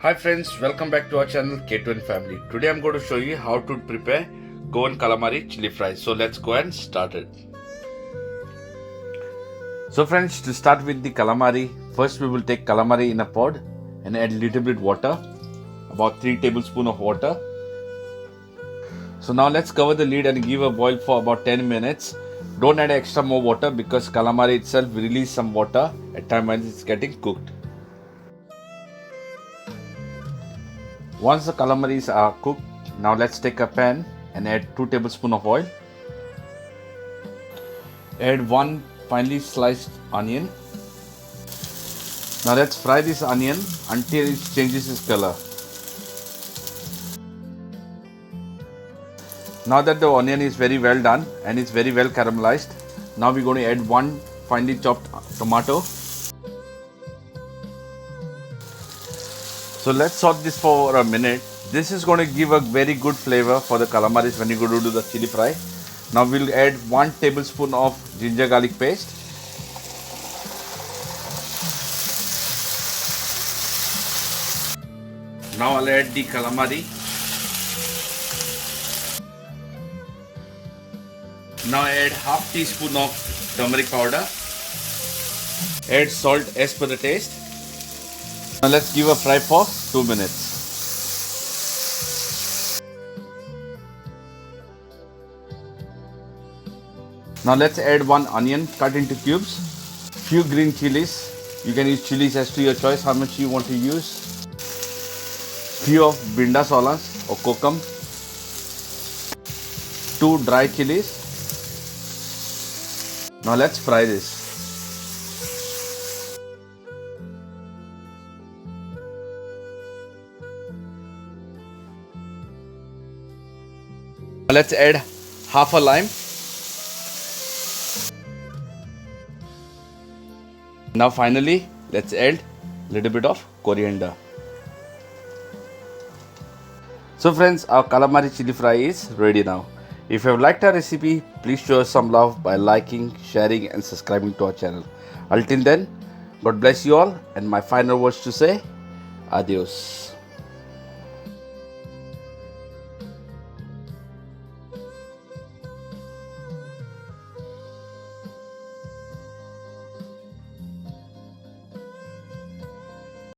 Hi friends, welcome back to our channel K2N Family. Today I'm going to show you how to prepare Goan calamari chili fry. So let's go and start it. So friends, to start with the calamari, first we will take calamari in a pot and add little bit water, about 3 tablespoons of water. So now let's cover the lid and give a boil for about 10 minutes. Don't add extra more water because calamari itself will release some water at time when it's getting cooked. Once the calamaris are cooked, now let's take a pan and add 2 tablespoons of oil. Add 1 finely sliced onion. Now let's fry this onion until it changes its color. Now that the onion is very well done and it's very well caramelized, now we're going to add 1 finely chopped tomato. So let's saute this for a minute. This is going to give a very good flavor for the calamaris when you go to do the chili fry. Now we'll add 1 tablespoon of ginger garlic paste. Now I'll add the calamari. Now add half teaspoon of turmeric powder. Add salt as per the taste. Now let's give a fry for 2 minutes. Now let's add 1 onion cut into cubes, few green chilies. You can use chilies as to your choice how much you want to use. Few of binda solas or kokum. 2 dry chilies. Now let's fry this. Now let's add half a lime. Now finally, let's add a little bit of coriander. So friends, our calamari chili fry is ready now. If you have liked our recipe, please show us some love by liking, sharing and subscribing to our channel. Until then, God bless you all and my final words to say, adios.